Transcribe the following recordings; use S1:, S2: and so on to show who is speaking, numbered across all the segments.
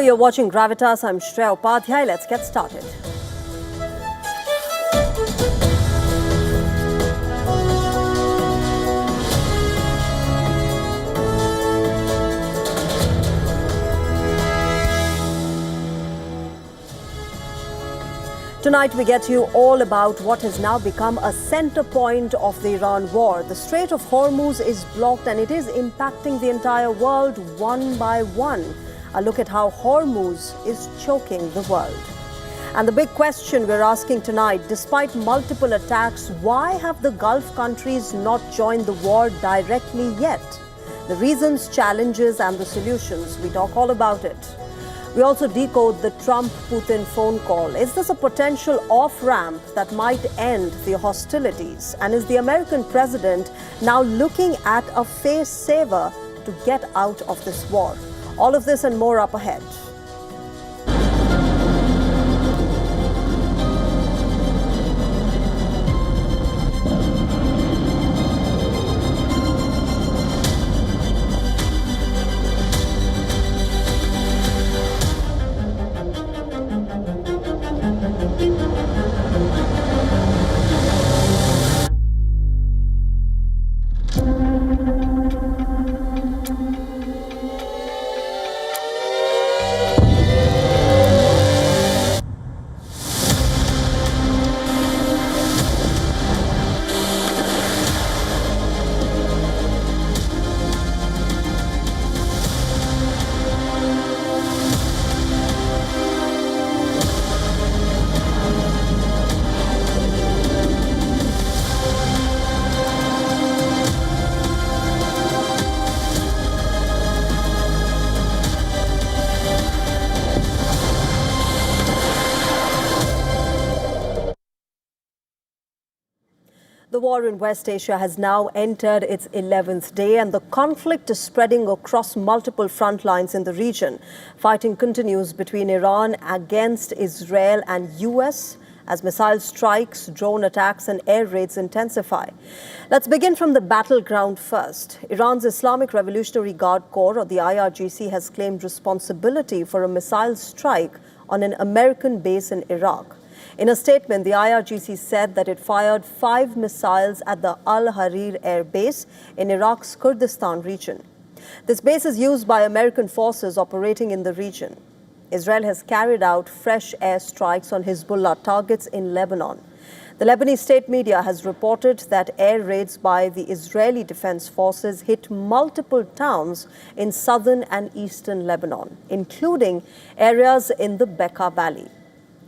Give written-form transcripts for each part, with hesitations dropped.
S1: you're watching Gravitas. I'm Shreya Upadhyay. Let's get started. Tonight we get you all about what has now become a center point of the Iran war. The Strait of Hormuz is blocked and it is impacting the entire world one by one. A look at how Hormuz is choking the world. And the big question we're asking tonight, despite multiple attacks, why have the Gulf countries not joined the war directly yet? The reasons, challenges and the solutions. We talk all about it. We also decode the Trump-Putin phone call. Is this a potential off-ramp that might end the hostilities? And is the American president now looking at a face-saver to get out of this war? All of this and more up ahead. The war in West Asia has now entered its 11th day and the conflict is spreading across multiple front lines in the region. Fighting continues between Iran against Israel and US as missile strikes, drone attacks and air raids intensify. Let's begin from the battleground first. Iran's Islamic Revolutionary Guard Corps, or the IRGC, has claimed responsibility for a missile strike on an American base in Iraq. In a statement, the IRGC said that it fired 5 missiles at the Al-Harir Air Base in Iraq's Kurdistan region. This base is used by American forces operating in the region. Israel has carried out fresh airstrikes on Hezbollah targets in Lebanon. The Lebanese state media has reported that air raids by the Israeli Defense Forces hit multiple towns in southern and eastern Lebanon, including areas in the Bekaa Valley.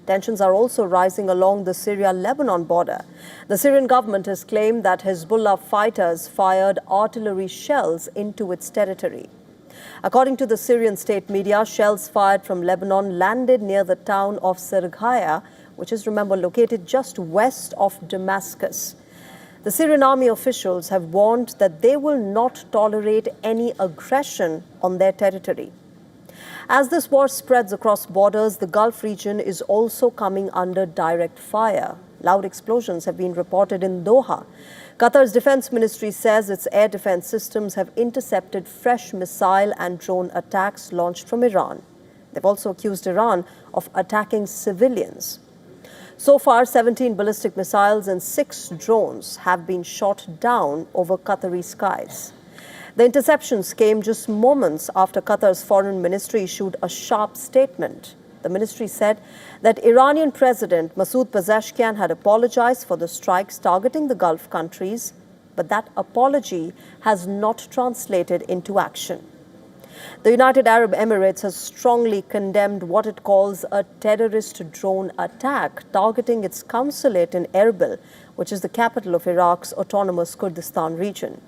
S1: Tensions are also rising along the Syria-Lebanon border. The Syrian government has claimed that Hezbollah fighters fired artillery shells into its territory. According to the Syrian state media, shells fired from Lebanon landed near the town of Serghaya, which is, remember, located just west of Damascus. The Syrian army officials have warned that they will not tolerate any aggression on their territory. As this war spreads across borders, the Gulf region is also coming under direct fire. Loud explosions have been reported in Doha. Qatar's defense ministry says its air defense systems have intercepted fresh missile and drone attacks launched from Iran. They've also accused Iran of attacking civilians. So far, 17 ballistic missiles and 6 drones have been shot down over Qatari skies. The interceptions came just moments after Qatar's foreign ministry issued a sharp statement. The ministry said that Iranian President Masoud Pezeshkian had apologized for the strikes targeting the Gulf countries, but that apology has not translated into action. The United Arab Emirates has strongly condemned what it calls a terrorist drone attack targeting its consulate in Erbil, which is the capital of Iraq's autonomous Kurdistan region.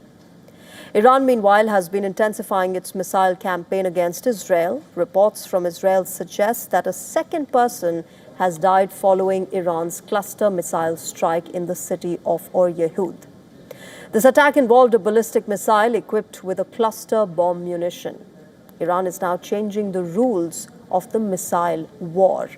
S1: Iran, meanwhile, has been intensifying its missile campaign against Israel. Reports from Israel suggest that a second person has died following Iran's cluster missile strike in the city of Or Yehud. This attack involved a ballistic missile equipped with a cluster bomb munition. Iran is now changing the rules of the missile war.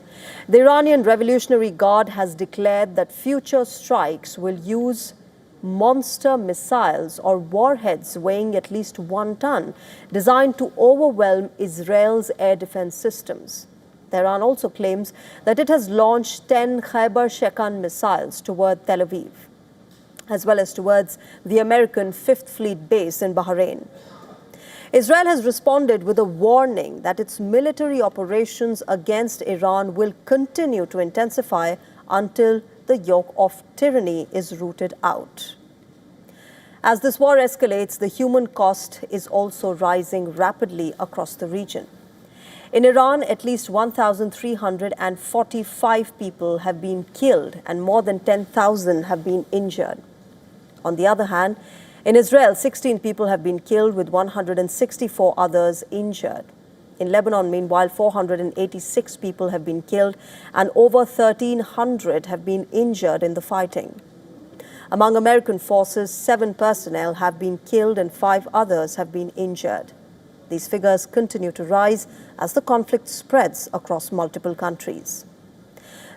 S1: The Iranian Revolutionary Guard has declared that future strikes will use monster missiles or warheads weighing at least 1 ton, designed to overwhelm Israel's air defense systems. Tehran also claims that it has launched 10 Khyber Shekan missiles toward Tel Aviv, as well as towards the American Fifth Fleet base in Bahrain. Israel has responded with a warning that its military operations against Iran will continue to intensify until the yoke of tyranny is rooted out. As this war escalates, the human cost is also rising rapidly across the region. In Iran, at least 1,345 people have been killed and more than 10,000 have been injured. On the other hand, in Israel, 16 people have been killed with 164 others injured. In Lebanon, meanwhile, 486 people have been killed and over 1,300 have been injured in the fighting. Among American forces, 7 personnel have been killed and 5 others have been injured. These figures continue to rise as the conflict spreads across multiple countries.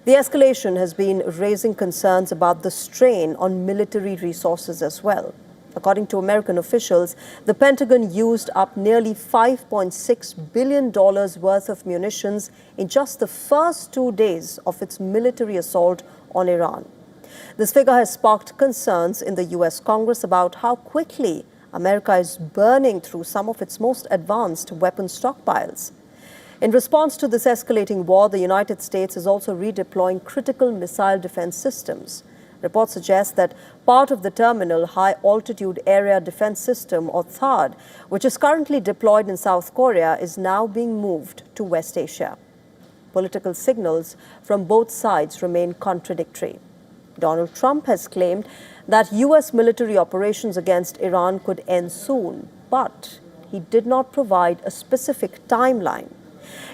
S1: The escalation has been raising concerns about the strain on military resources as well. According to American officials, the Pentagon used up nearly $5.6 billion worth of munitions in just the first 2 days of its military assault on Iran. This figure has sparked concerns in the U.S. Congress about how quickly America is burning through some of its most advanced weapon stockpiles. In response to this escalating war, the United States is also redeploying critical missile defense systems. Reports suggest that part of the Terminal High Altitude Area Defense System, or THAAD, which is currently deployed in South Korea, is now being moved to West Asia. Political signals from both sides remain contradictory. Donald Trump has claimed that U.S. military operations against Iran could end soon, but he did not provide a specific timeline.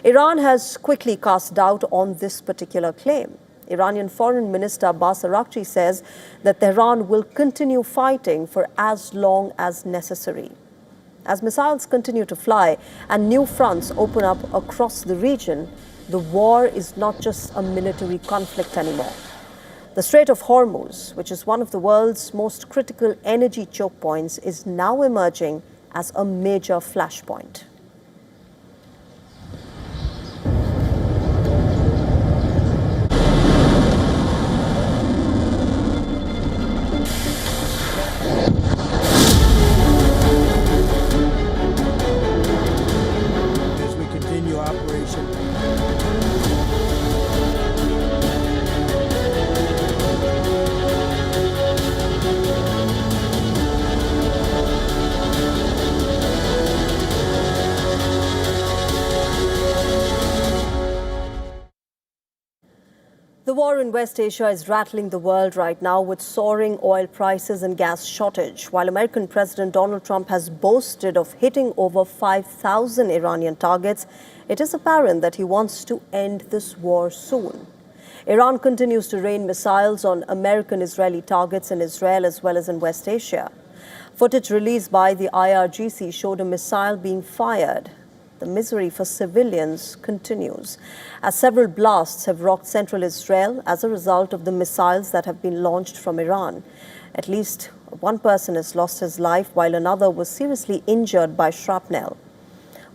S1: Iran has quickly cast doubt on this particular claim. Iranian Foreign Minister Abbas Araghchi says that Tehran will continue fighting for as long as necessary. As missiles continue to fly and new fronts open up across the region, the war is not just a military conflict anymore. The Strait of Hormuz, which is one of the world's most critical energy choke points, is now emerging as a major flashpoint. The war in West Asia is rattling the world right now with soaring oil prices and gas shortage. While American President Donald Trump has boasted of hitting over 5,000 Iranian targets, it is apparent that he wants to end this war soon. Iran continues to rain missiles on American-Israeli targets in Israel as well as in West Asia. Footage released by the IRGC showed a missile being fired. The misery for civilians continues, as several blasts have rocked central Israel as a result of the missiles that have been launched from Iran. At least one person has lost his life, while another was seriously injured by shrapnel.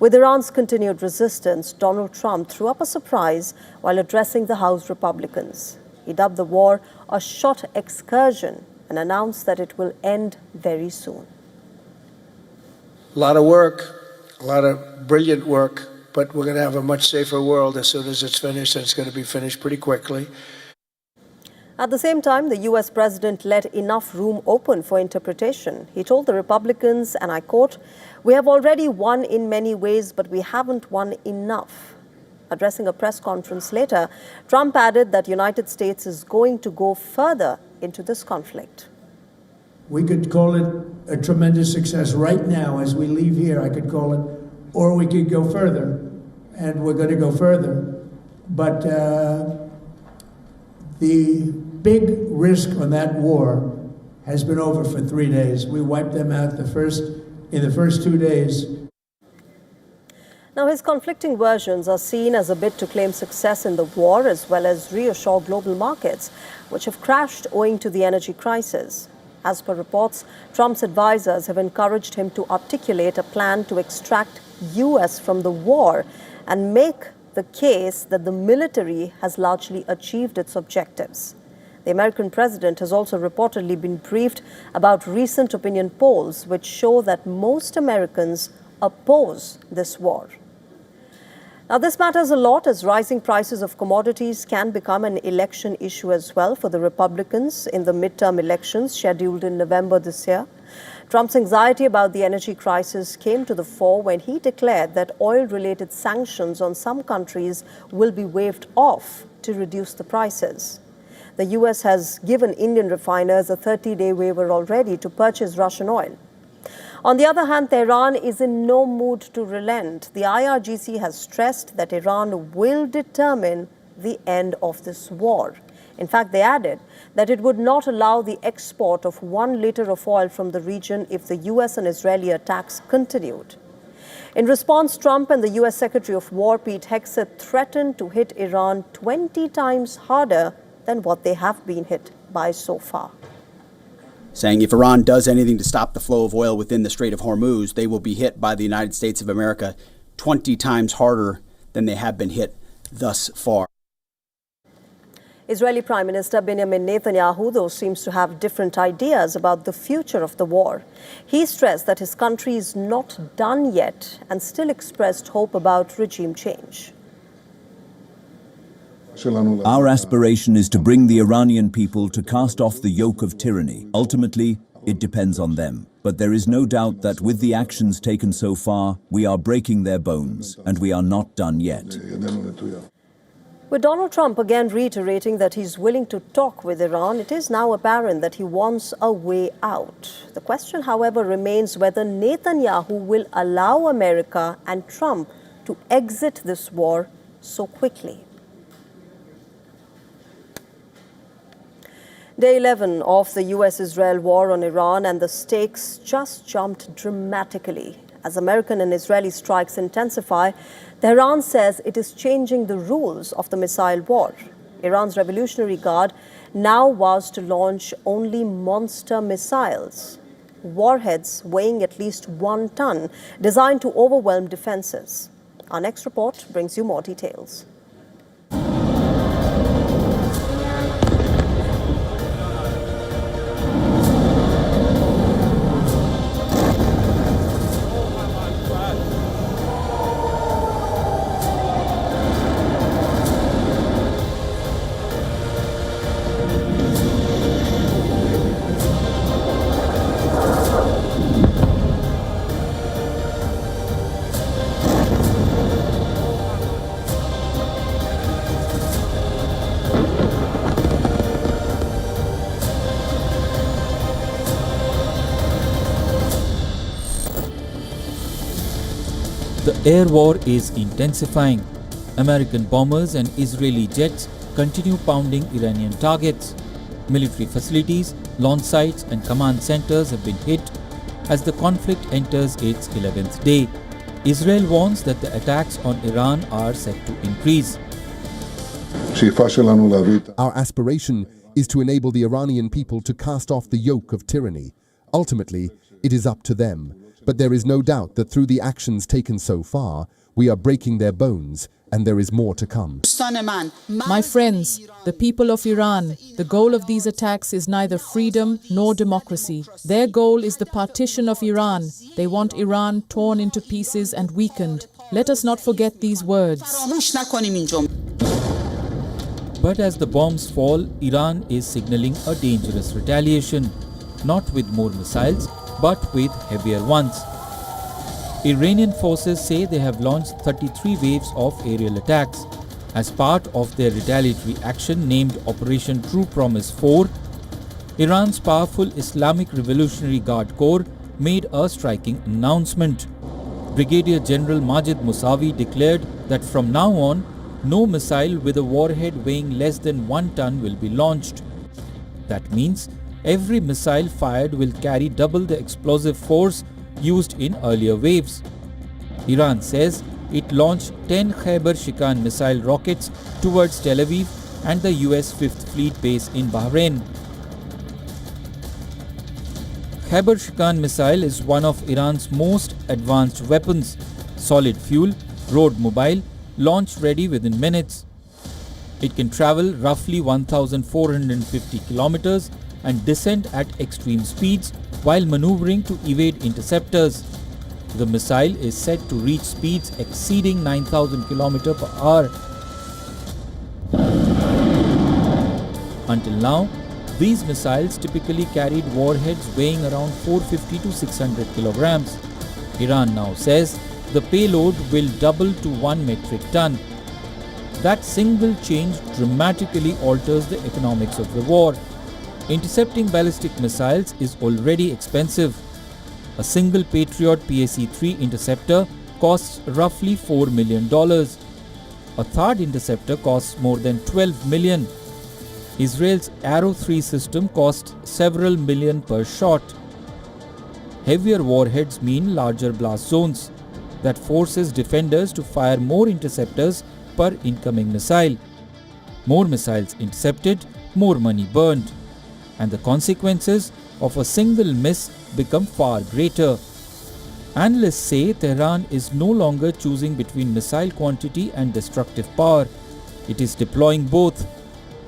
S1: With Iran's continued resistance, Donald Trump threw up a surprise while addressing the House Republicans. He dubbed the war a short excursion and announced that it will end very soon.
S2: A lot of work. A lot of brilliant work, but we're going to have a much safer world as soon as it's finished, and it's going to be finished pretty quickly.
S1: At the same time, the U.S. president let enough room open for interpretation. He told the Republicans, and I quote, "We have already won in many ways, but we haven't won enough." Addressing a press conference later, Trump added that the United States is going to go further into this conflict.
S3: We could call it a tremendous success right now as we leave here, I could call it, or we could go further, and we're going to go further. But the big risk on that war has been over for 3 days. We wiped them out in the first 2 days.
S1: Now, his conflicting versions are seen as a bid to claim success in the war as well as reassure global markets, which have crashed owing to the energy crisis. As per reports, Trump's advisors have encouraged him to articulate a plan to extract U.S. from the war and make the case that the military has largely achieved its objectives. The American president has also reportedly been briefed about recent opinion polls which show that most Americans oppose this war. Now, this matters a lot as rising prices of commodities can become an election issue as well for the Republicans in the midterm elections scheduled in November this year. Trump's anxiety about the energy crisis came to the fore when he declared that oil-related sanctions on some countries will be waived off to reduce the prices. The U.S. has given Indian refiners a 30-day waiver already to purchase Russian oil. On the other hand, Tehran is in no mood to relent. The IRGC has stressed that Iran will determine the end of this war. In fact, they added that it would not allow the export of 1 liter of oil from the region if the U.S. and Israeli attacks continued. In response, Trump and the U.S. Secretary of War, Pete Hegseth, threatened to hit Iran 20 times harder than what they have been hit by so far.
S4: Saying if Iran does anything to stop the flow of oil within the Strait of Hormuz, they will be hit by the United States of America 20 times harder than they have been hit thus far.
S1: Israeli Prime Minister Benjamin Netanyahu, though, seems to have different ideas about the future of the war. He stressed that his country is not done yet and still expressed hope about regime change.
S5: Our aspiration is to bring the Iranian people to cast off the yoke of tyranny. Ultimately, it depends on them. But there is no doubt that with the actions taken so far, we are breaking their bones, and we are not done yet.
S1: With Donald Trump again reiterating that he's willing to talk with Iran, it is now apparent that he wants a way out. The question, however, remains whether Netanyahu will allow America and Trump to exit this war so quickly. Day 11 of the US-Israel war on Iran, and the stakes just jumped dramatically. As American and Israeli strikes intensify, Tehran says it is changing the rules of the missile war. Iran's Revolutionary Guard now vows to launch only monster missiles, warheads weighing at least 1 ton, designed to overwhelm defenses. Our next report brings you more details.
S6: The air war is intensifying. American bombers and Israeli jets continue pounding Iranian targets. Military facilities, launch sites and command centers have been hit as the conflict enters its 11th day. Israel warns that the attacks on Iran are set to increase.
S7: Our aspiration is to enable the Iranian people to cast off the yoke of tyranny. Ultimately, it is up to them. But there is no doubt that through the actions taken so far, we are breaking their bones, and there is more to come.
S8: My friends, the people of Iran, the goal of these attacks is neither freedom nor democracy. Their goal is the partition of Iran. They want Iran torn into pieces and weakened. Let us not forget these words.
S6: But as the bombs fall, Iran is signaling a dangerous retaliation, not with more missiles, but with heavier ones. Iranian forces say they have launched 33 waves of aerial attacks. As part of their retaliatory action named Operation True Promise 4, Iran's powerful Islamic Revolutionary Guard Corps made a striking announcement. Brigadier General Majid Musavi declared that from now on, no missile with a warhead weighing less than 1 ton will be launched. That means every missile fired will carry double the explosive force used in earlier waves. Iran says it launched 10 Khyber-Shikan missile rockets towards Tel Aviv and the US 5th Fleet base in Bahrain. Khyber-Shikan missile is one of Iran's most advanced weapons. Solid fuel, road mobile, launch ready within minutes. It can travel roughly 1,450 kilometers and descend at extreme speeds while maneuvering to evade interceptors. The missile is said to reach speeds exceeding 9,000 km per hour. Until now, these missiles typically carried warheads weighing around 450 to 600 kilograms. Iran now says the payload will double to 1 metric ton. That single change dramatically alters the economics of the war. Intercepting ballistic missiles is already expensive. A single Patriot PAC-3 interceptor costs roughly $4 million. A third interceptor costs more than $12 million. Israel's Arrow 3 system costs several million per shot. Heavier warheads mean larger blast zones. That forces defenders to fire more interceptors per incoming missile. More missiles intercepted, more money burned. And the consequences of a single miss become far greater. Analysts say Tehran is no longer choosing between missile quantity and destructive power. It is deploying both.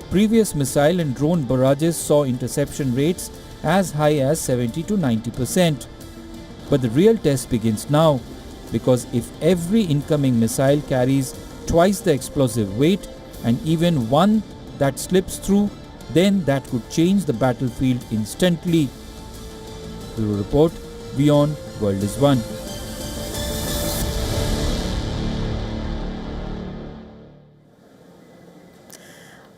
S6: Previous missile and drone barrages saw interception rates as high as 70 to 90%. But the real test begins now, because if every incoming missile carries twice the explosive weight and even one that slips through, then that could change the battlefield instantly. Bureau Report, WION, World is One.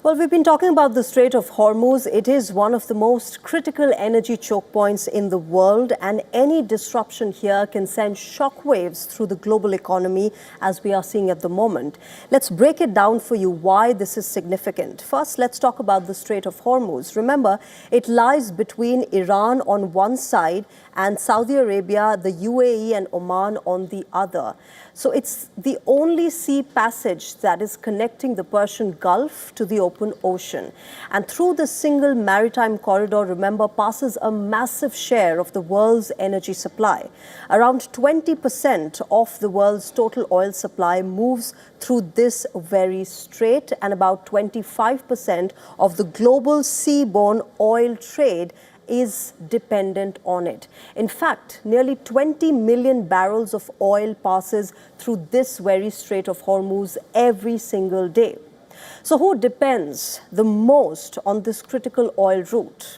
S1: Well, we've been talking about the Strait of Hormuz. It is one of the most critical energy choke points in the world, and any disruption here can send shockwaves through the global economy, as we are seeing at the moment. Let's break it down for you why this is significant. First, let's talk about the Strait of Hormuz. Remember, it lies between Iran on one side and Saudi Arabia, the UAE and Oman on the other. So it's the only sea passage that is connecting the Persian Gulf to the open ocean. And through this single maritime corridor, remember, passes a massive share of the world's energy supply. Around 20% of the world's total oil supply moves through this very strait, and about 25% of the global seaborne oil trade is dependent on it. In fact, nearly 20 million barrels of oil passes through this very Strait of Hormuz every single day. So who depends the most on this critical oil route?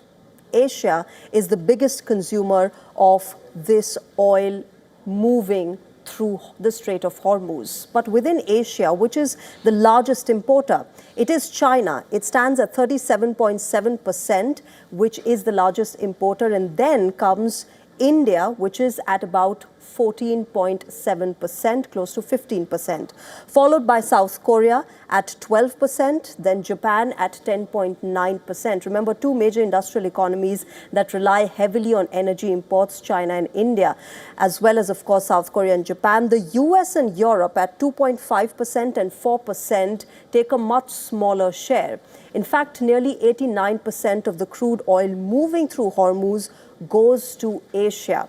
S1: Asia is the biggest consumer of this oil moving through the Strait of Hormuz. But within Asia, which is the largest importer, it is China. It stands at 37.7%, which is the largest importer. And then comes India, which is at about 14.7%, close to 15%, followed by South Korea at 12%, then Japan at 10.9%. Remember, two major industrial economies that rely heavily on energy imports, China and India, as well as, of course, South Korea and Japan. The US and Europe at 2.5% and 4% take a much smaller share. In fact, nearly 89% of the crude oil moving through Hormuz goes to Asia.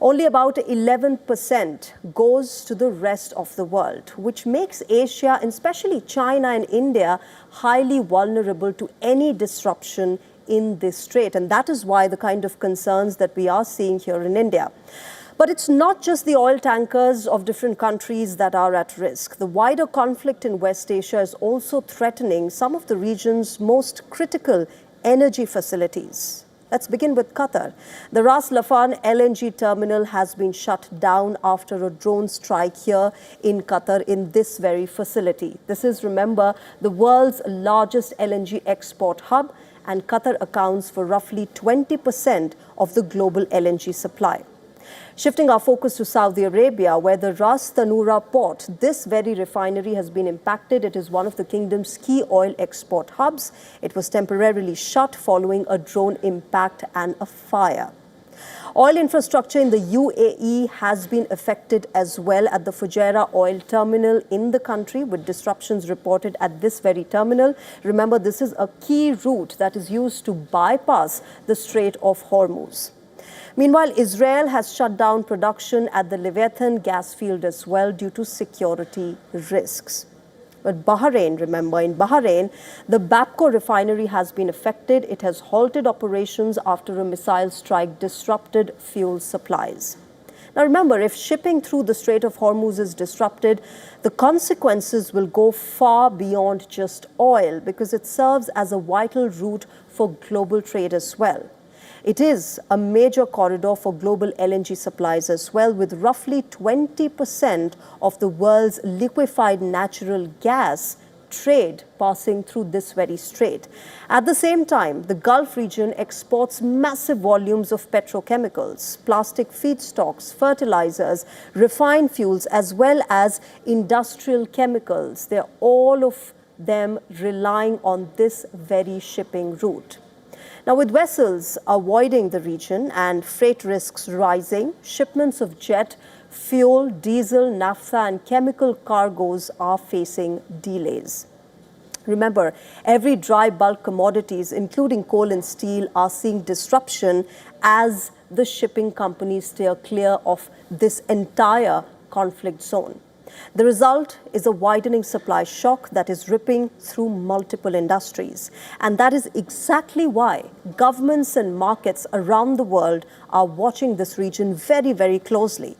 S1: Only about 11% goes to the rest of the world, which makes Asia, and especially China and India, highly vulnerable to any disruption in this strait. And that is why the kind of concerns that we are seeing here in India. But it's not just the oil tankers of different countries that are at risk. The wider conflict in West Asia is also threatening some of the region's most critical energy facilities. Let's begin with Qatar. The Ras Laffan LNG terminal has been shut down after a drone strike here in Qatar in this very facility. This is, remember, the world's largest LNG export hub, and Qatar accounts for roughly 20% of the global LNG supply. Shifting our focus to Saudi Arabia, where the Ras Tanura port, this very refinery has been impacted. It is one of the kingdom's key oil export hubs. It was temporarily shut following a drone impact and a fire. Oil infrastructure in the UAE has been affected as well at the Fujairah oil terminal in the country, with disruptions reported at this very terminal. Remember, this is a key route that is used to bypass the Strait of Hormuz. Meanwhile, Israel has shut down production at the Leviathan gas field as well due to security risks. But Bahrain, remember, in Bahrain, the Bapco refinery has been affected. It has halted operations after a missile strike disrupted fuel supplies. Now remember, if shipping through the Strait of Hormuz is disrupted, the consequences will go far beyond just oil because it serves as a vital route for global trade as well. It is a major corridor for global LNG supplies as well, with roughly 20% of the world's liquefied natural gas trade passing through this very strait. At the same time, the Gulf region exports massive volumes of petrochemicals, plastic feedstocks, fertilizers, refined fuels, as well as industrial chemicals. They're all of them relying on this very shipping route. Now, with vessels avoiding the region and freight risks rising, shipments of jet fuel, diesel, naphtha, and chemical cargoes are facing delays. Remember, every dry bulk commodities, including coal and steel, are seeing disruption as the shipping companies steer clear of this entire conflict zone. The result is a widening supply shock that is ripping through multiple industries. And that is exactly why governments and markets around the world are watching this region very, very closely.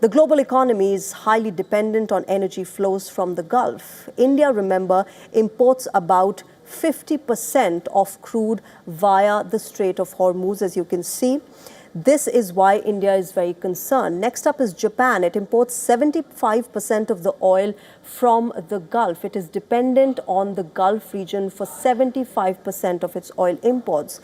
S1: The global economy is highly dependent on energy flows from the Gulf. India, remember, imports about 50% of crude via the Strait of Hormuz, as you can see. This is why India is very concerned. Next up is Japan. It imports 75% of the oil from the Gulf. It is dependent on the Gulf region for 75% of its oil imports.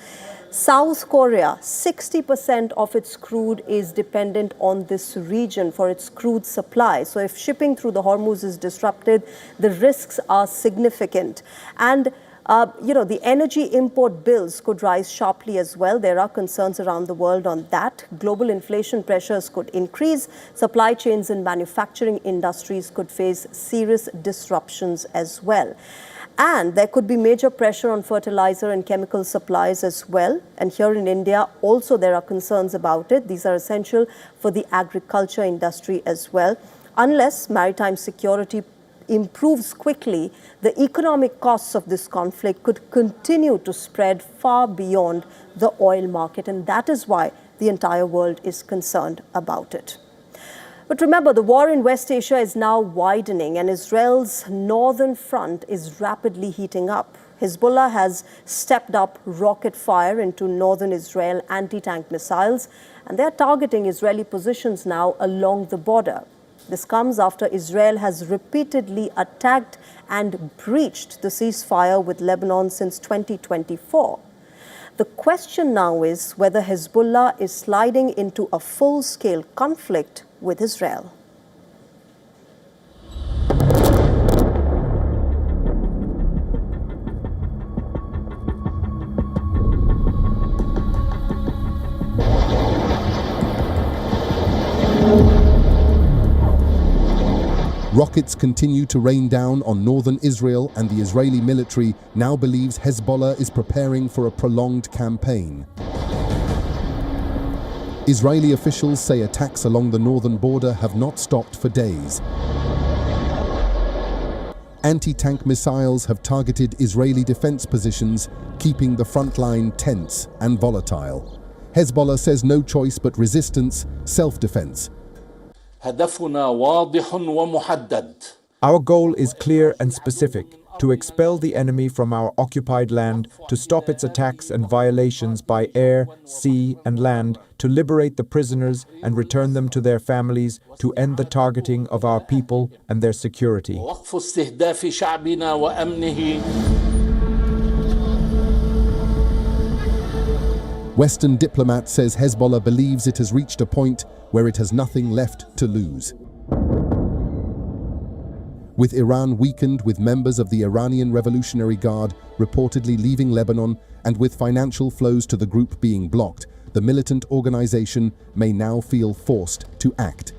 S1: South Korea, 60% of its crude is dependent on this region for its crude supply. So if shipping through the Hormuz is disrupted, the risks are significant. And the energy import bills could rise sharply as well. There are concerns around the world on that. Global inflation pressures could increase. Supply chains and manufacturing industries could face serious disruptions as well. And there could be major pressure on fertilizer and chemical supplies as well. And here in India, also there are concerns about it. These are essential for the agriculture industry as well. Unless maritime security improves quickly, the economic costs of this conflict could continue to spread far beyond the oil market. And that is why the entire world is concerned about it. But remember, the war in West Asia is now widening and Israel's northern front is rapidly heating up. Hezbollah has stepped up rocket fire into northern Israel anti-tank missiles, and they're targeting Israeli positions now along the border. This comes after Israel has repeatedly attacked and breached the ceasefire with Lebanon since 2024. The question now is whether Hezbollah is sliding into a full-scale conflict with Israel.
S7: Rockets continue to rain down on northern Israel, and the Israeli military now believes Hezbollah is preparing for a prolonged campaign. Israeli officials say attacks along the northern border have not stopped for days. Anti-tank missiles have targeted Israeli defense positions, keeping the front line tense and volatile. Hezbollah says no choice but resistance, self-defense.
S9: هدفنا واضح ومحدد.
S10: Our goal is clear and specific: to expel the enemy from our occupied land, to stop its attacks and violations by air, sea, and land, to liberate the prisoners and return them to their families, to end the targeting of our people and their security.
S9: وقف استهداف شعبنا وأمنه.
S7: Western diplomat says Hezbollah believes it has reached a point where it has nothing left to lose. With Iran weakened, with members of the Iranian Revolutionary Guard reportedly leaving Lebanon, and with financial flows to the group being blocked, the militant organization may now feel forced to act.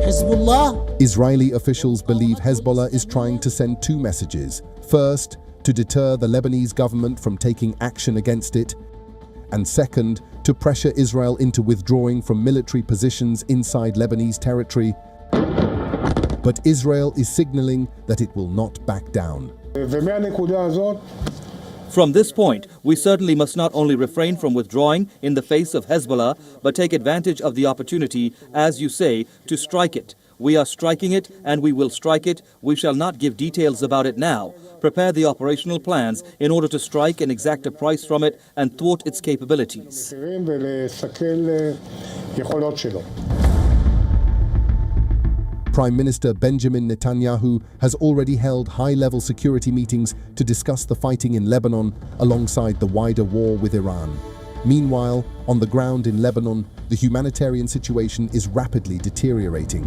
S11: Hezbollah?
S7: Israeli officials believe Hezbollah is trying to send two messages. First, to deter the Lebanese government from taking action against it, and second, to pressure Israel into withdrawing from military positions inside Lebanese territory. But Israel is signaling that it will not back down.
S11: From this point, we certainly must not only refrain from withdrawing in the face of Hezbollah, but take advantage of the opportunity, as you say, to strike it. We are striking it, and we will strike it. We shall not give details about it now. Prepare the operational plans in order to strike and exact a price from it and thwart its capabilities.
S7: Prime Minister Benjamin Netanyahu has already held high-level security meetings to discuss the fighting in Lebanon alongside the wider war with Iran. Meanwhile, on the ground in Lebanon, the humanitarian situation is rapidly deteriorating.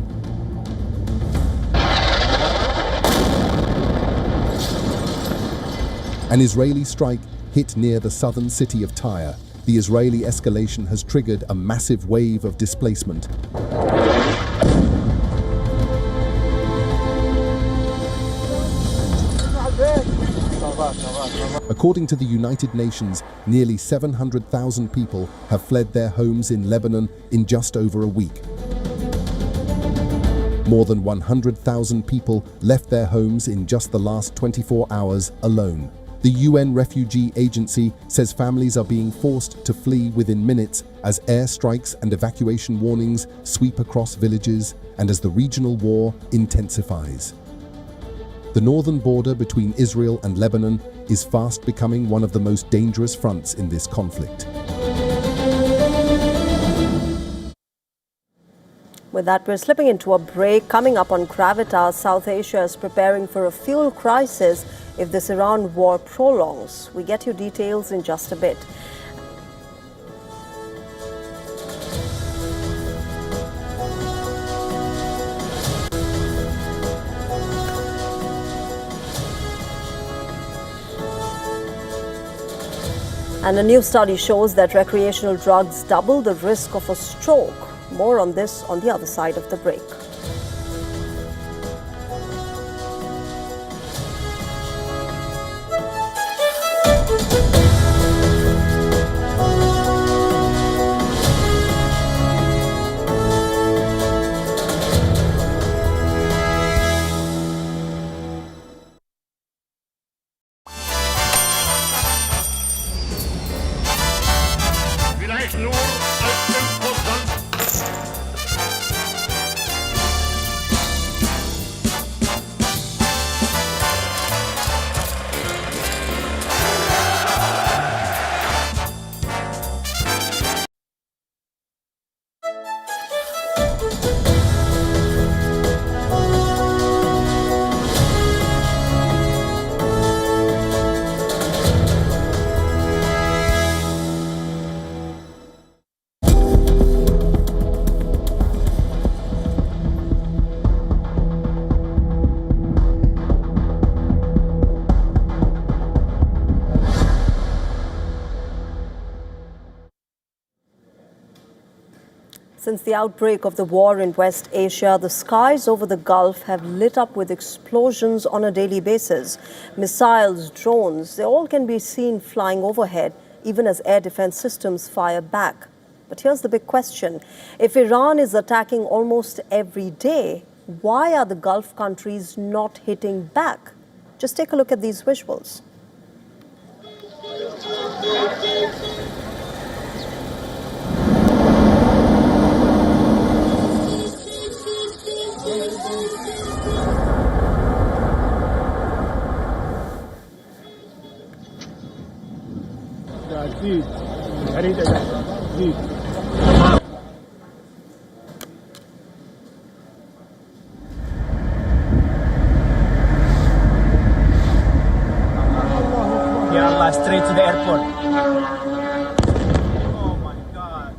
S7: An Israeli strike hit near the southern city of Tyre. The Israeli escalation has triggered a massive wave of displacement. According to the United Nations, nearly 700,000 people have fled their homes in Lebanon in just over a week. More than 100,000 people left their homes in just the last 24 hours alone. The UN Refugee Agency says families are being forced to flee within minutes as airstrikes and evacuation warnings sweep across villages and as the regional war intensifies. The northern border between Israel and Lebanon is fast becoming one of the most dangerous fronts in this conflict.
S1: With that, we're slipping into a break. Coming up on Gravitas, South Asia is preparing for a fuel crisis if this Iran war prolongs. We get you details in just a bit. And a new study shows that recreational drugs double the risk of a stroke. More on this on the other side of the break. Since the outbreak of the war in West Asia, the skies over the Gulf have lit up with explosions on a daily basis. Missiles, drones, they all can be seen flying overhead, even as air defense systems fire back. But here's the big question. If Iran is attacking almost every day, why are the Gulf countries not hitting back? Just take a look at these visuals.
S12: Straight to the airport. Oh my God.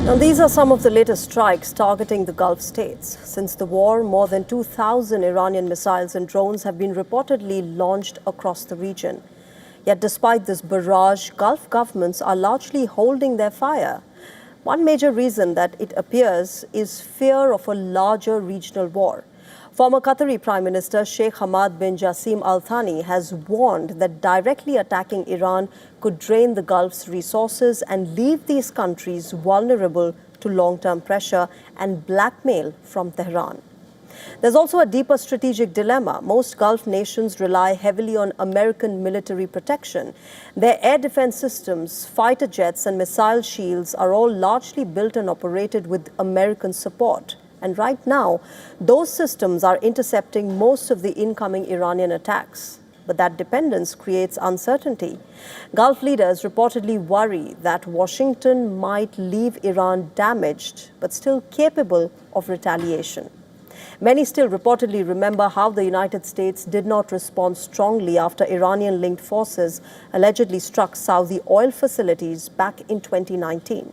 S1: Now, these are some of the latest strikes targeting the Gulf states. Since the war, more than 2,000 Iranian missiles and drones have been reportedly launched across the region. Yet despite this barrage, Gulf governments are largely holding their fire. One major reason that it appears is fear of a larger regional war. Former Qatari Prime Minister Sheikh Hamad bin Jassim Al Thani has warned that directly attacking Iran could drain the Gulf's resources and leave these countries vulnerable to long-term pressure and blackmail from Tehran. There's also a deeper strategic dilemma. Most Gulf nations rely heavily on American military protection. Their air defense systems, fighter jets and missile shields are all largely built and operated with American support. And right now, those systems are intercepting most of the incoming Iranian attacks. But that dependence creates uncertainty. Gulf leaders reportedly worry that Washington might leave Iran damaged, but still capable of retaliation. Many still reportedly remember how the United States did not respond strongly after Iranian-linked forces allegedly struck Saudi oil facilities back in 2019.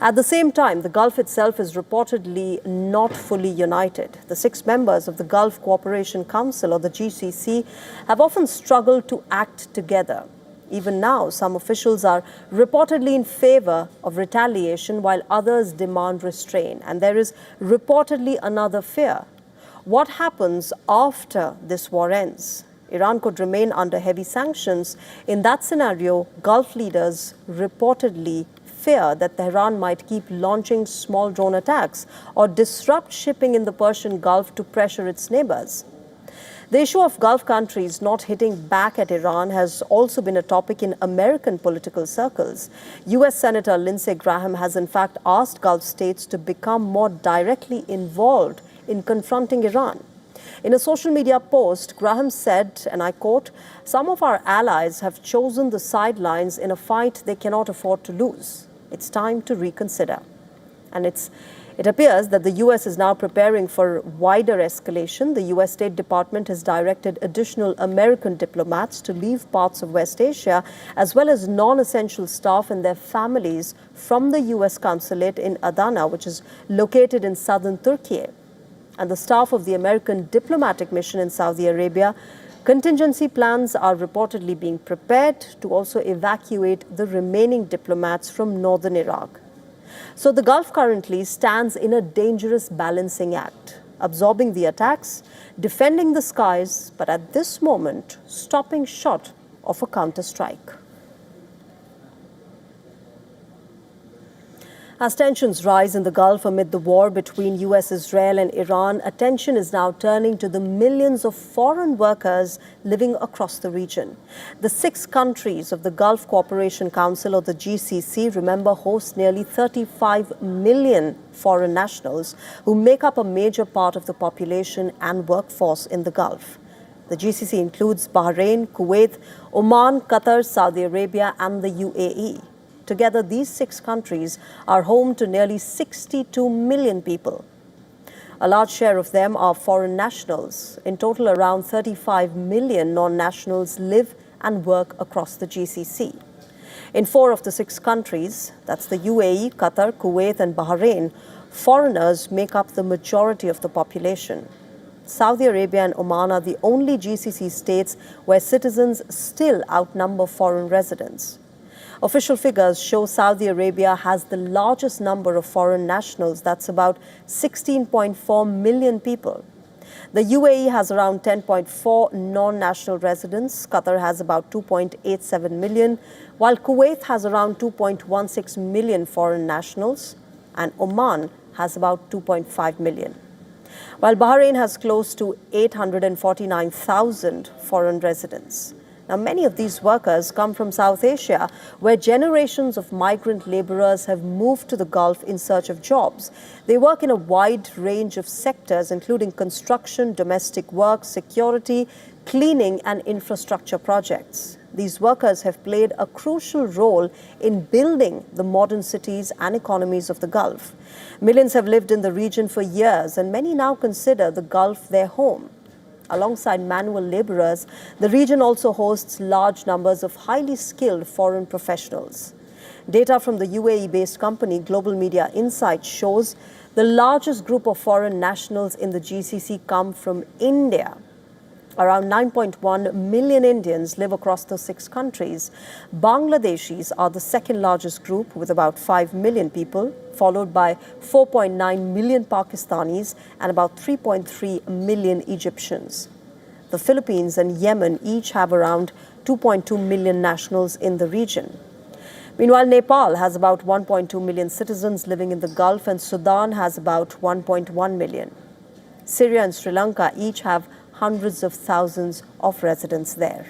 S1: At the same time, the Gulf itself is reportedly not fully united. The 6 members of the Gulf Cooperation Council, or the GCC, have often struggled to act together. Even now, some officials are reportedly in favor of retaliation while others demand restraint. And there is reportedly another fear. What happens after this war ends? Iran could remain under heavy sanctions. In that scenario, Gulf leaders reportedly fear that Tehran might keep launching small drone attacks or disrupt shipping in the Persian Gulf to pressure its neighbors. The issue of Gulf countries not hitting back at Iran has also been a topic in American political circles. U.S. Senator Lindsey Graham has in fact asked Gulf states to become more directly involved in confronting Iran. In a social media post, Graham said, and I quote, "Some of our allies have chosen the sidelines in a fight they cannot afford to lose. It's time to reconsider." And it appears that the U.S. is now preparing for wider escalation. The U.S. State Department has directed additional American diplomats to leave parts of West Asia, as well as non-essential staff and their families from the U.S. consulate in Adana, which is located in southern Turkey. And the staff of the American diplomatic mission in Saudi Arabia. Contingency plans are reportedly being prepared to also evacuate the remaining diplomats from northern Iraq. So the Gulf currently stands in a dangerous balancing act, absorbing the attacks, defending the skies, but at this moment, stopping short of a counterstrike. As tensions rise in the Gulf amid the war between US, Israel and Iran, attention is now turning to the millions of foreign workers living across the region. The 6 countries of the Gulf Cooperation Council, or the GCC, remember, host nearly 35 million foreign nationals who make up a major part of the population and workforce in the Gulf. The GCC includes Bahrain, Kuwait, Oman, Qatar, Saudi Arabia and the UAE. Together, these 6 countries are home to nearly 62 million people. A large share of them are foreign nationals. In total, around 35 million non-nationals live and work across the GCC. In 4 of the 6 countries, that's the UAE, Qatar, Kuwait and Bahrain, foreigners make up the majority of the population. Saudi Arabia and Oman are the only GCC states where citizens still outnumber foreign residents. Official figures show Saudi Arabia has the largest number of foreign nationals, that's about 16.4 million people. The UAE has around 10.4 non-national residents, Qatar has about 2.87 million, while Kuwait has around 2.16 million foreign nationals, and Oman has about 2.5 million. While Bahrain has close to 849,000 foreign residents. Now, many of these workers come from South Asia, where generations of migrant laborers have moved to the Gulf in search of jobs. They work in a wide range of sectors, including construction, domestic work, security, cleaning, and infrastructure projects. These workers have played a crucial role in building the modern cities and economies of the Gulf. Millions have lived in the region for years, and many now consider the Gulf their home. Alongside manual laborers, the region also hosts large numbers of highly skilled foreign professionals. Data from the UAE-based company Global Media Insights shows the largest group of foreign nationals in the GCC come from India. Around 9.1 million Indians live across the 6 countries. Bangladeshis are the second largest group with about 5 million people, followed by 4.9 million Pakistanis and about 3.3 million Egyptians. The Philippines and Yemen each have around 2.2 million nationals in the region. Meanwhile, Nepal has about 1.2 million citizens living in the Gulf, and Sudan has about 1.1 million. Syria and Sri Lanka each have hundreds of thousands of residents there.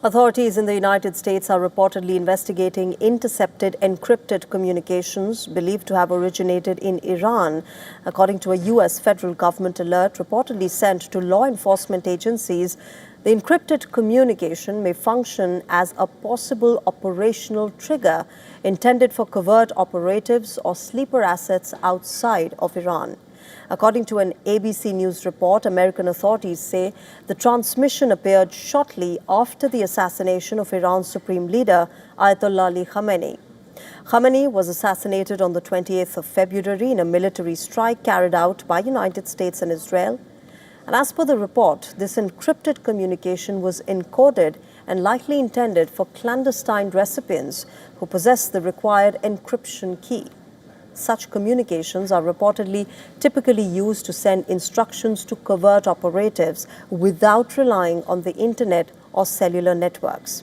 S1: Authorities in the United States are reportedly investigating intercepted encrypted communications believed to have originated in Iran, according to a U.S. federal government alert reportedly sent to law enforcement agencies. The encrypted communication may function as a possible operational trigger intended for covert operatives or sleeper assets outside of Iran. According to an ABC News report, American authorities say the transmission appeared shortly after the assassination of Iran's supreme leader, Ayatollah Ali Khamenei. Khamenei was assassinated on the 28th of February in a military strike carried out by United States and Israel. And as per the report, this encrypted communication was encoded and likely intended for clandestine recipients who possess the required encryption key. Such communications are reportedly typically used to send instructions to covert operatives without relying on the internet or cellular networks.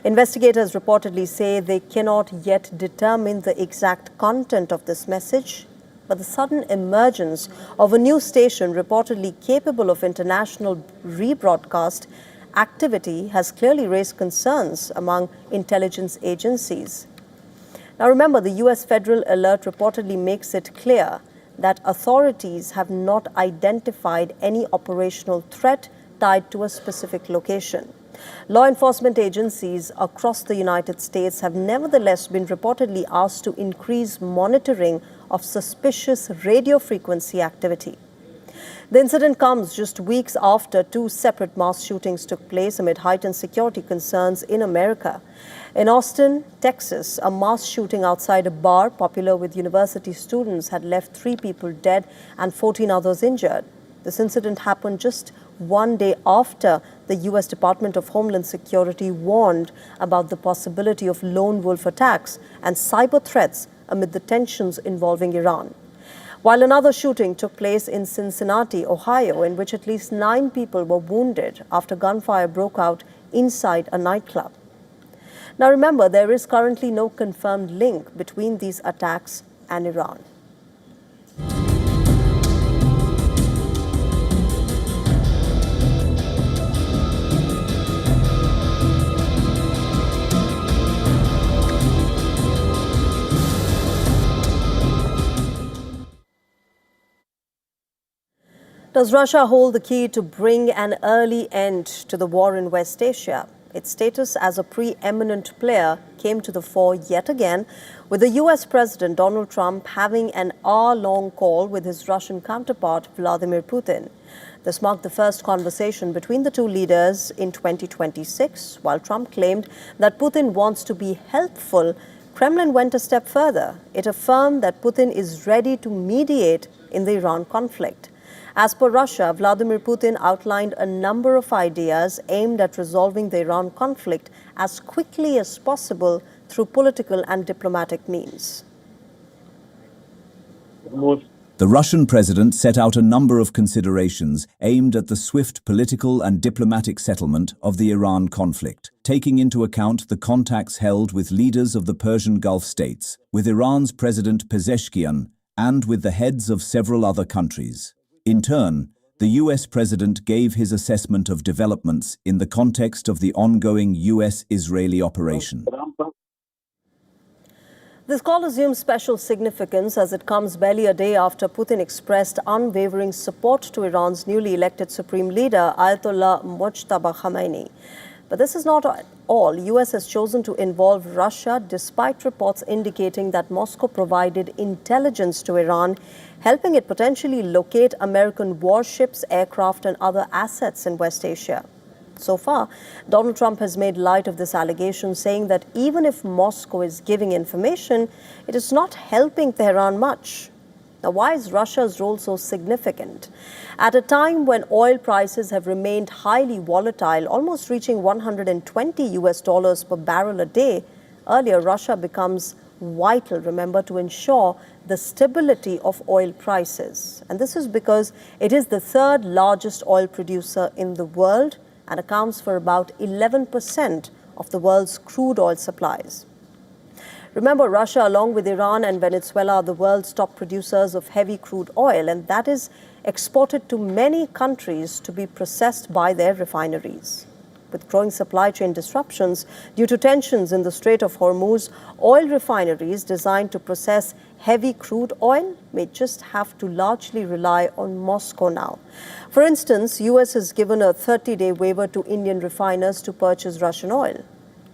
S1: Investigators reportedly say they cannot yet determine the exact content of this message, but the sudden emergence of a new station reportedly capable of international rebroadcast activity has clearly raised concerns among intelligence agencies. Now remember, the U.S. federal alert reportedly makes it clear that authorities have not identified any operational threat tied to a specific location. Law enforcement agencies across the United States have nevertheless been reportedly asked to increase monitoring of suspicious radio frequency activity. The incident comes just weeks after 2 separate mass shootings took place amid heightened security concerns in America. In Austin, Texas, a mass shooting outside a bar popular with university students had left 3 people dead and 14 others injured. This incident happened just one day after the U.S. Department of Homeland Security warned about the possibility of lone wolf attacks and cyber threats amid the tensions involving Iran. While another shooting took place in Cincinnati, Ohio, in which at least 9 people were wounded after gunfire broke out inside a nightclub. Now remember, there is currently no confirmed link between these attacks and Iran. Does Russia hold the key to bring an early end to the war in West Asia? Its status as a preeminent player came to the fore yet again, with the U.S. President Donald Trump having an hour-long call with his Russian counterpart Vladimir Putin. This marked the first conversation between the two leaders in 2026. While Trump claimed that Putin wants to be helpful, Kremlin went a step further. It affirmed that Putin is ready to mediate in the Iran conflict. As per Russia, Vladimir Putin outlined a number of ideas aimed at resolving the Iran conflict as quickly as possible through political and diplomatic means.
S5: The Russian president set out a number of considerations aimed at the swift political and diplomatic settlement of the Iran conflict, taking into account the contacts held with leaders of the Persian Gulf states, with Iran's President Pezeshkian, and with the heads of several other countries. In turn, the U.S. president gave his assessment of developments in the context of the ongoing U.S.-Israeli operation.
S1: This call assumes special significance as it comes barely a day after Putin expressed unwavering support to Iran's newly elected supreme leader, Ayatollah Mojtaba Khamenei. But this is not all. US has chosen to involve Russia despite reports indicating that Moscow provided intelligence to Iran, helping it potentially locate American warships, aircraft and other assets in West Asia. So far, Donald Trump has made light of this allegation, saying that even if Moscow is giving information, it is not helping Tehran much. Now, why is Russia's role so significant? At a time when oil prices have remained highly volatile, almost reaching $120 per barrel a day, earlier Russia becomes vital, remember, to ensure the stability of oil prices. And this is because it is the third largest oil producer in the world and accounts for about 11% of the world's crude oil supplies. Remember, Russia, along with Iran and Venezuela, are the world's top producers of heavy crude oil, and that is exported to many countries to be processed by their refineries. With growing supply chain disruptions due to tensions in the Strait of Hormuz, oil refineries designed to process heavy crude oil may just have to largely rely on Moscow now. For instance, US has given a 30-day waiver to Indian refiners to purchase Russian oil.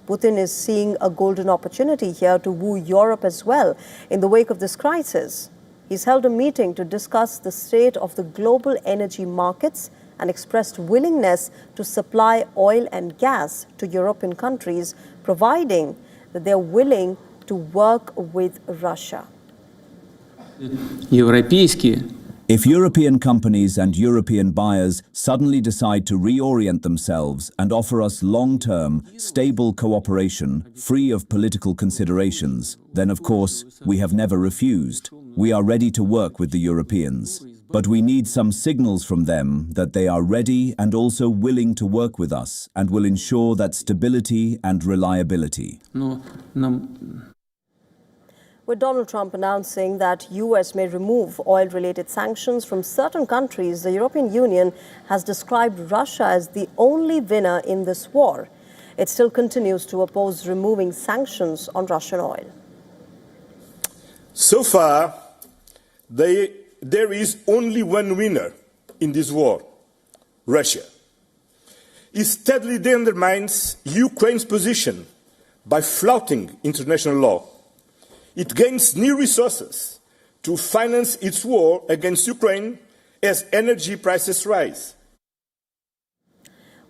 S1: Putin is seeing a golden opportunity here to woo Europe as well in the wake of this crisis. He's held a meeting to discuss the state of the global energy markets and expressed willingness to supply oil and gas to European countries, providing that they're willing to work with Russia.
S5: If European companies and European buyers suddenly decide to reorient themselves and offer us long-term, stable cooperation, free of political considerations, then of course, we have never refused. We are ready to work with the Europeans. But we need some signals from them that they are ready and also willing to work with us and will ensure that stability and reliability.
S1: With Donald Trump announcing that US may remove oil-related sanctions from certain countries, the European Union has described Russia as the only winner in this war. It still continues to oppose removing sanctions on Russian oil.
S13: So far, there is only one winner in this war, Russia. It steadily undermines Ukraine's position by flouting international law. It gains new resources to finance its war against Ukraine as energy prices rise.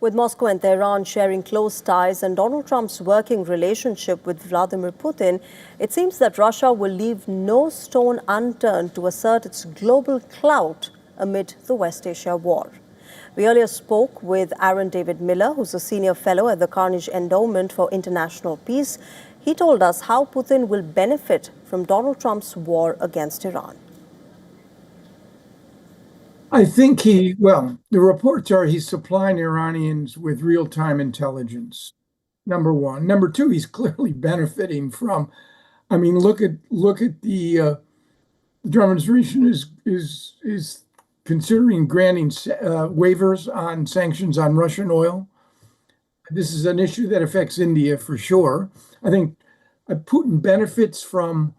S1: With Moscow and Tehran sharing close ties and Donald Trump's working relationship with Vladimir Putin, it seems that Russia will leave no stone unturned to assert its global clout amid the West Asia war. We earlier spoke with Aaron David Miller, who's a senior fellow at the Carnegie Endowment for International Peace. He told us how Putin will benefit from Donald Trump's war against Iran.
S14: I think the reports are he's supplying Iranians with real-time intelligence, number one. Number two, he's clearly benefiting from, look at the Trump administration is considering granting waivers on sanctions on Russian oil. This is an issue that affects India for sure. I think Putin benefits from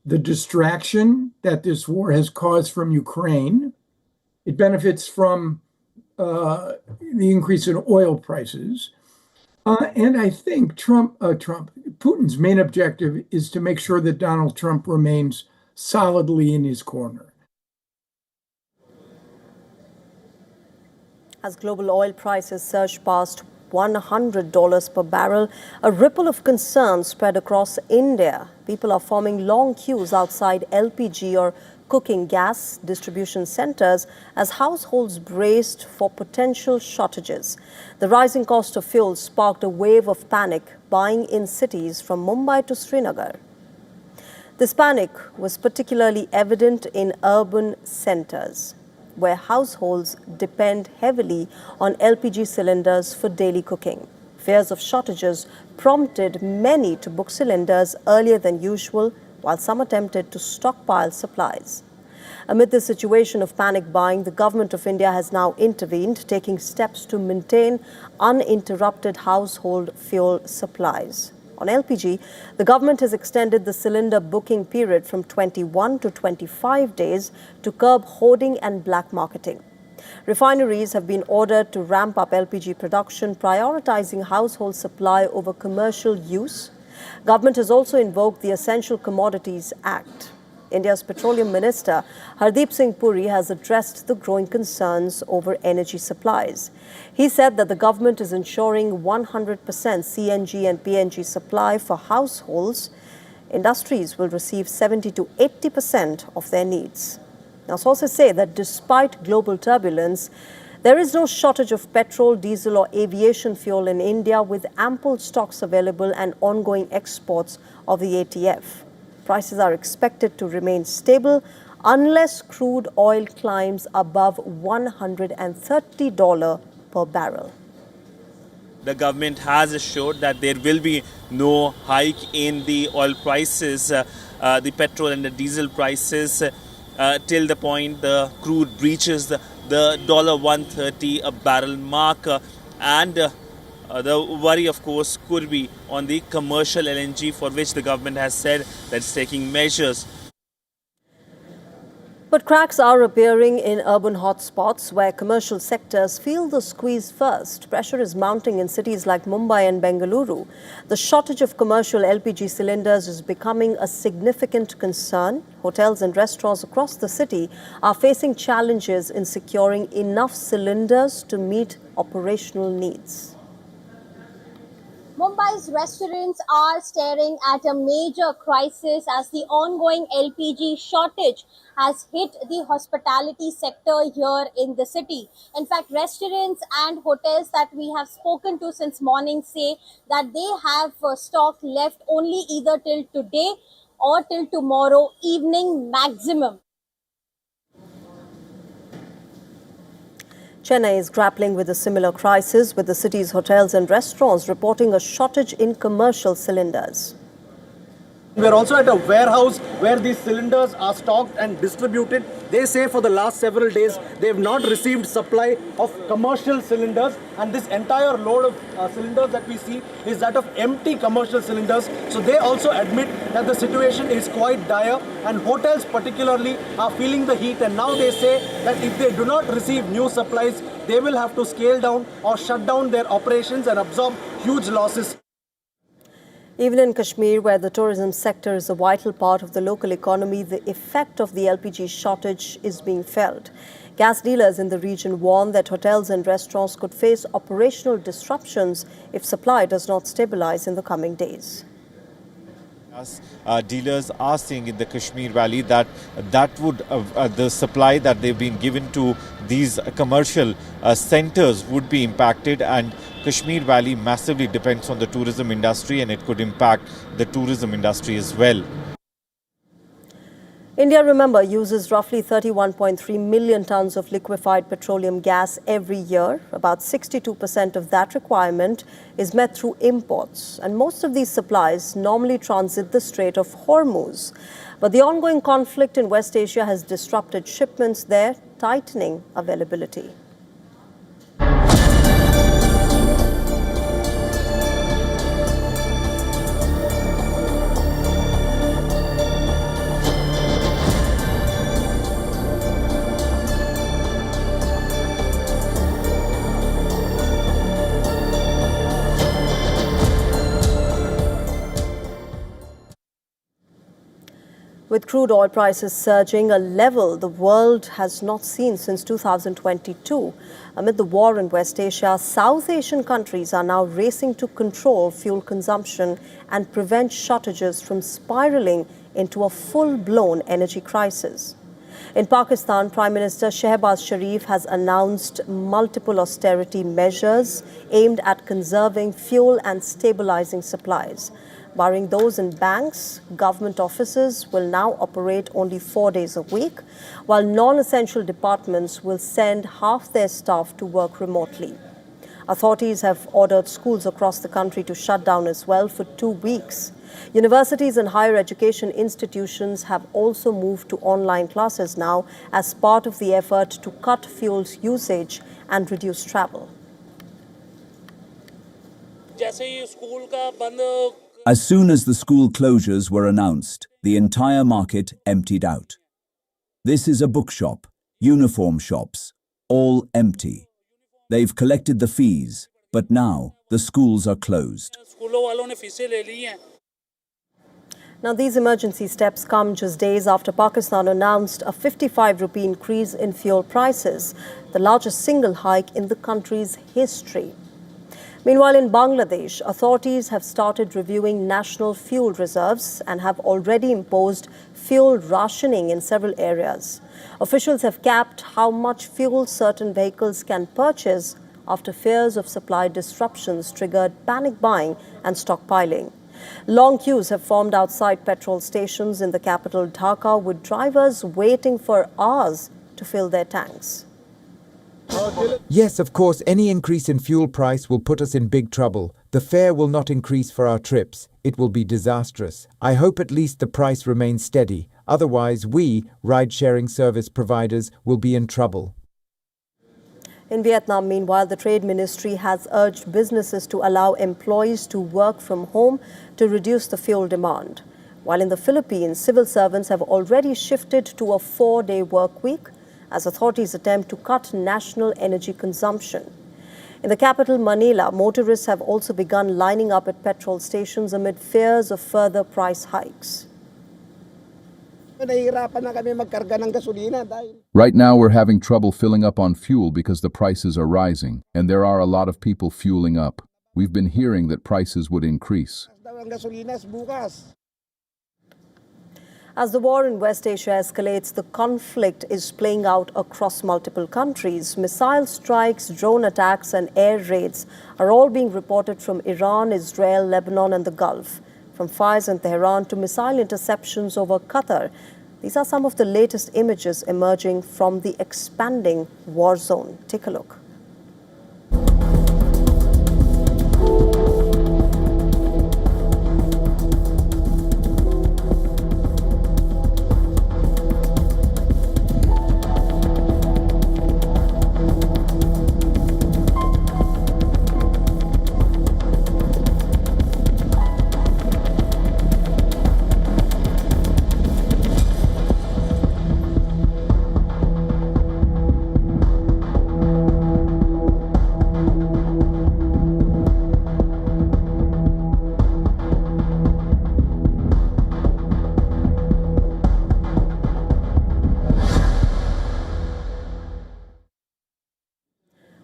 S14: the distraction that this war has caused from Ukraine. It benefits from the increase in oil prices. And I think Putin's main objective is to make sure that Donald Trump remains solidly in his corner.
S1: As global oil prices surged past $100 per barrel, a ripple of concern spread across India. People are forming long queues outside LPG or cooking gas distribution centers as households braced for potential shortages. The rising cost of fuel sparked a wave of panic buying in cities from Mumbai to Srinagar. This panic was particularly evident in urban centers, where households depend heavily on LPG cylinders for daily cooking. Fears of shortages prompted many to book cylinders earlier than usual, while some attempted to stockpile supplies. Amid the situation of panic buying, the government of India has now intervened, taking steps to maintain uninterrupted household fuel supplies. On LPG, the government has extended the cylinder booking period from 21 to 25 days to curb hoarding and black marketing. Refineries have been ordered to ramp up LPG production, prioritizing household supply over commercial use. Government has also invoked the Essential Commodities Act. India's Petroleum Minister Hardeep Singh Puri has addressed the growing concerns over energy supplies. He said that the government is ensuring 100% CNG and PNG supply for households. Industries will receive 70 to 80% of their needs. Now, sources say that despite global turbulence, there is no shortage of petrol, diesel or aviation fuel in India, with ample stocks available and ongoing exports of the ATF. Prices are expected to remain stable unless crude oil climbs above $130 per barrel.
S15: The government has assured that there will be no hike in the oil prices, the petrol and the diesel prices, till the point the crude breaches the $130 a barrel mark. The worry, of course, could be on the commercial LNG, for which the government has said that it's taking measures.
S1: But cracks are appearing in urban hotspots where commercial sectors feel the squeeze first. Pressure is mounting in cities like Mumbai and Bengaluru. The shortage of commercial LPG cylinders is becoming a significant concern. Hotels and restaurants across the city are facing challenges in securing enough cylinders to meet operational needs.
S16: Mumbai's restaurants are staring at a major crisis as the ongoing LPG shortage has hit the hospitality sector here in the city. In fact, restaurants and hotels that we have spoken to since morning say that they have stock left only either till today or till tomorrow evening maximum.
S1: Chennai is grappling with a similar crisis, with the city's hotels and restaurants reporting a shortage in commercial cylinders.
S17: We are also at a warehouse where these cylinders are stocked and distributed. They say for the last several days they have not received supply of commercial cylinders, and this entire load of cylinders that we see is that of empty commercial cylinders. So they also admit that the situation is quite dire, and hotels particularly are feeling the heat, and now they say that if they do not receive new supplies, they will have to scale down or shut down their operations and absorb huge losses.
S1: Even in Kashmir, where the tourism sector is a vital part of the local economy, the effect of the LPG shortage is being felt. Gas dealers in the region warn that hotels and restaurants could face operational disruptions if supply does not stabilize in the coming days.
S18: Dealers are saying in the Kashmir Valley that the supply that they've been given to these commercial centers would be impacted, and Kashmir Valley massively depends on the tourism industry, and it could impact the tourism industry as well.
S1: India, remember, uses roughly 31.3 million tons of liquefied petroleum gas every year. About 62% of that requirement is met through imports, and most of these supplies normally transit the Strait of Hormuz. But the ongoing conflict in West Asia has disrupted shipments there, tightening availability. With crude oil prices surging, a level the world has not seen since 2022. Amid the war in West Asia, South Asian countries are now racing to control fuel consumption and prevent shortages from spiraling into a full-blown energy crisis. In Pakistan, Prime Minister Shehbaz Sharif has announced multiple austerity measures aimed at conserving fuel and stabilizing supplies. Barring those in banks, government offices will now operate only 4 days a week, while non-essential departments will send half their staff to work remotely. Authorities have ordered schools across the country to shut down as well for 2 weeks. Universities and higher education institutions have also moved to online classes now as part of the effort to cut fuel usage and reduce travel.
S5: As soon as the school closures were announced, the entire market emptied out. This is a bookshop, uniform shops, all empty. They've collected the fees, but now the schools are closed.
S1: Now, these emergency steps come just days after Pakistan announced a 55 rupee increase in fuel prices, the largest single hike in the country's history. Meanwhile, in Bangladesh, authorities have started reviewing national fuel reserves and have already imposed fuel rationing in several areas. Officials have capped how much fuel certain vehicles can purchase after fears of supply disruptions triggered panic buying and stockpiling. Long queues have formed outside petrol stations in the capital Dhaka, with drivers waiting for hours to fill their tanks.
S10: Yes, of course, any increase in fuel price will put us in big trouble. The fare will not increase for our trips. It will be disastrous. I hope at least the price remains steady. Otherwise, we, ride-sharing service providers, will be in trouble.
S1: In Vietnam, meanwhile, the Trade Ministry has urged businesses to allow employees to work from home to reduce the fuel demand. While in the Philippines, civil servants have already shifted to a 4-day work week as authorities attempt to cut national energy consumption. In the capital, Manila, motorists have also begun lining up at petrol stations amid fears of further price hikes.
S19: Right now, we're having trouble filling up on fuel because the prices are rising, and there are a lot of people fueling up. We've been hearing that prices would increase.
S1: As the war in West Asia escalates, the conflict is playing out across multiple countries. Missile strikes, drone attacks, and air raids are all being reported from Iran, Israel, Lebanon, and the Gulf. From fires in Tehran to missile interceptions over Qatar, these are some of the latest images emerging from the expanding war zone. Take a look.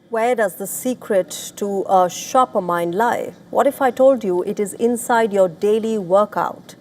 S1: Where does the secret to a sharper mind lie? What if I told you it is inside your daily workout?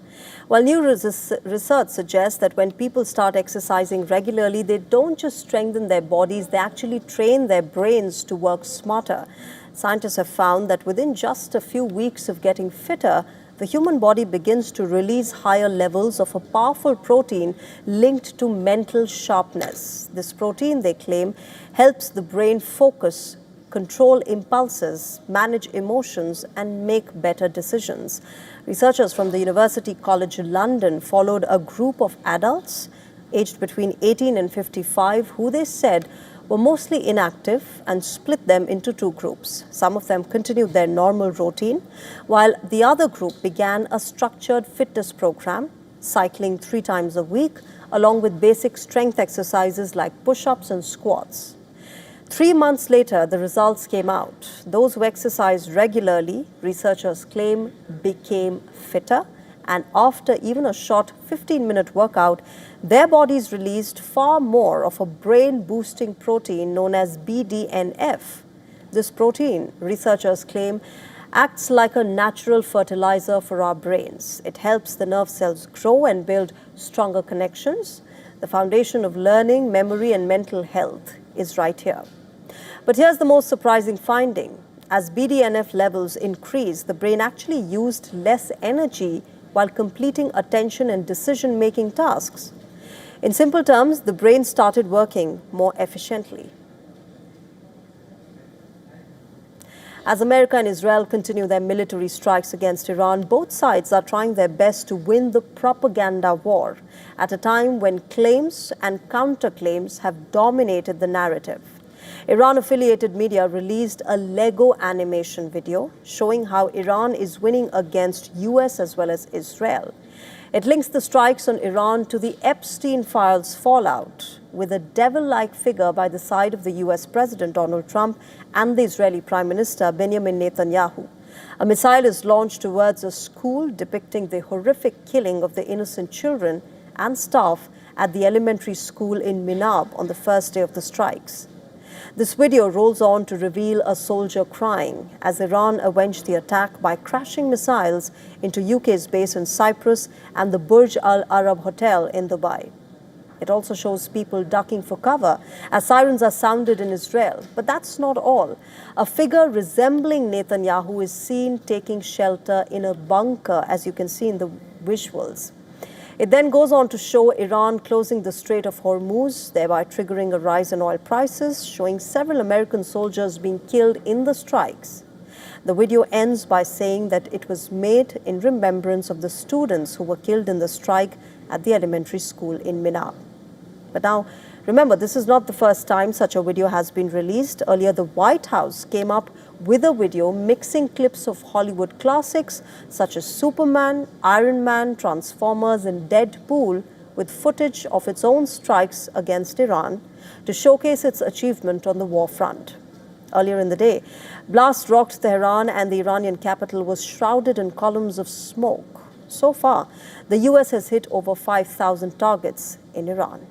S1: Well, new research suggests that when people start exercising regularly, they don't just strengthen their bodies, they actually train their brains to work smarter. Scientists have found that within just a few weeks of getting fitter, the human body begins to release higher levels of a powerful protein linked to mental sharpness. This protein, they claim, helps the brain focus, control impulses, manage emotions, and make better decisions. Researchers from the University College London followed a group of adults aged between 18 and 55 who they said were mostly inactive and split them into two groups. Some of them continued their normal routine, while the other group began a structured fitness program, cycling 3 times a week, along with basic strength exercises like push-ups and squats. 3 months later, the results came out. Those who exercised regularly, researchers claim, became fitter, and after even a short 15-minute workout, their bodies released far more of a brain-boosting protein known as BDNF. This protein, researchers claim, acts like a natural fertilizer for our brains. It helps the nerve cells grow and build stronger connections. The foundation of learning, memory, and mental health is right here. But here's the most surprising finding. As BDNF levels increased, the brain actually used less energy while completing attention and decision-making tasks. In simple terms, the brain started working more efficiently. As America and Israel continue their military strikes against Iran, both sides are trying their best to win the propaganda war at a time when claims and counterclaims have dominated the narrative. Iran-affiliated media released a Lego animation video showing how Iran is winning against US as well as Israel. It links the strikes on Iran to the Epstein files fallout, with a devil-like figure by the side of the US President Donald Trump and the Israeli Prime Minister Benjamin Netanyahu. A missile is launched towards a school depicting the horrific killing of the innocent children and staff at the elementary school in Minab on the first day of the strikes. This video rolls on to reveal a soldier crying as Iran avenged the attack by crashing missiles into UK's base in Cyprus and the Burj Al Arab Hotel in Dubai. It also shows people ducking for cover as sirens are sounded in Israel. But that's not all. A figure resembling Netanyahu is seen taking shelter in a bunker, as you can see in the visuals. It then goes on to show Iran closing the Strait of Hormuz, thereby triggering a rise in oil prices, showing several American soldiers being killed in the strikes. The video ends by saying that it was made in remembrance of the students who were killed in the strike at the elementary school in Minab. But now, remember, this is not the first time such a video has been released. Earlier, the White House came up with a video mixing clips of Hollywood classics such as Superman, Iron Man, Transformers, and Deadpool with footage of its own strikes against Iran to showcase its achievement on the war front. Earlier in the day, blasts rocked Tehran and the Iranian capital was shrouded in columns of smoke. So far, the US has hit over 5,000 targets in Iran.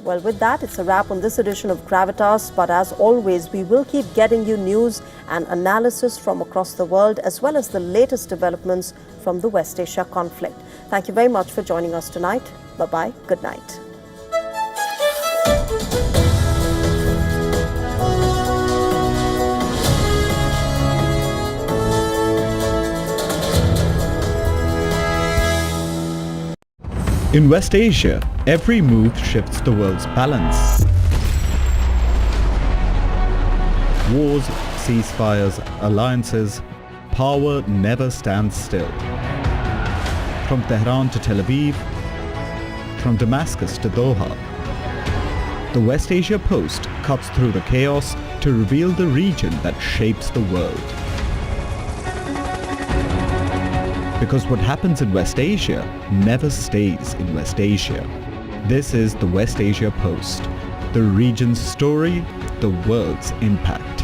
S1: Well, with that, it's a wrap on this edition of Gravitas. But as always, we will keep getting you news and analysis from across the world, as well as the latest developments from the West Asia conflict. Thank you very much for joining us tonight. Bye-bye. Good night.
S20: In West Asia, every move shifts the world's balance. Wars, ceasefires, alliances, power never stands still. From Tehran to Tel Aviv, from Damascus to Doha, the West Asia Post cuts through the chaos to reveal the region that shapes the world. Because what happens in West Asia never stays in West Asia. This is the West Asia Post, the region's story, the world's impact.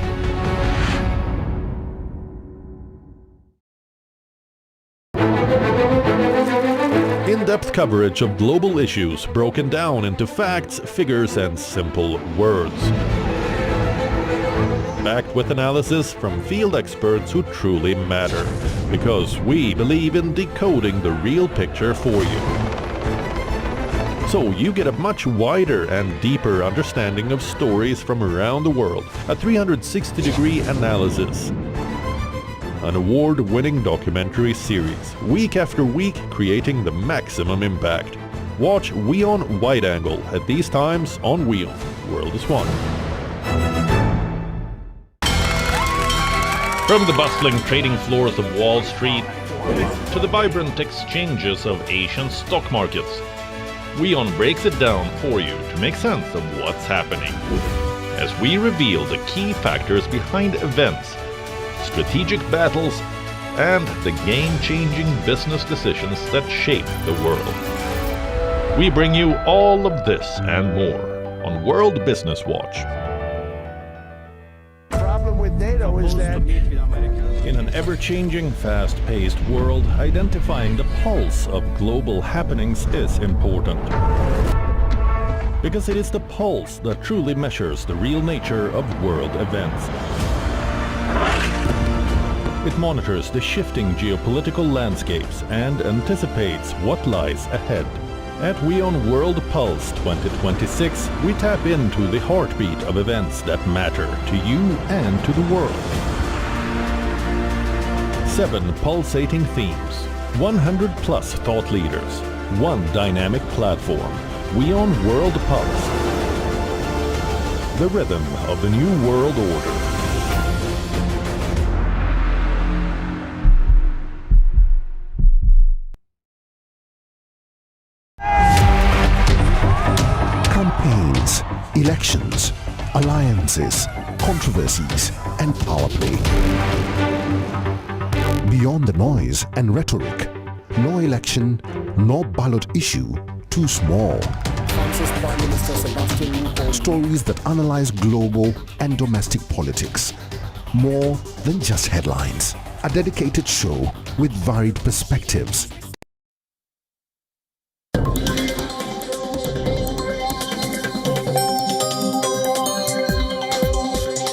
S21: In-depth coverage of global issues broken down into facts, figures, and simple words. Backed with analysis from field experts who truly matter, because we believe in decoding the real picture for you. So you get a much wider and deeper understanding of stories from around the world, a 360-degree analysis. An award-winning documentary series, week after week creating the maximum impact. Watch WION Wide Angle at these times on WION. World is One.
S22: From the bustling trading floors of Wall Street to the vibrant exchanges of Asian stock markets, WION breaks it down for you to make sense of what's happening, as we reveal the key factors behind events, strategic battles, and the game-changing business decisions that shape the world. We bring you all of this and more on World Business Watch.
S3: NATO is that
S21: in an ever-changing, fast-paced world, identifying the pulse of global happenings is important. Because it is the pulse that truly measures the real nature of world events. It monitors the shifting geopolitical landscapes and anticipates what lies ahead. At WION World Pulse 2026, we tap into the heartbeat of events that matter to you and to the world. 7 pulsating themes, 100 plus thought leaders, 1 dynamic platform, WION World Pulse. The rhythm of the new world order.
S23: Campaigns, elections, alliances, controversies, and power play. Beyond the noise and rhetoric, no election, no ballot issue too small. Stories that analyze global and domestic politics. More than just headlines. A dedicated show with varied perspectives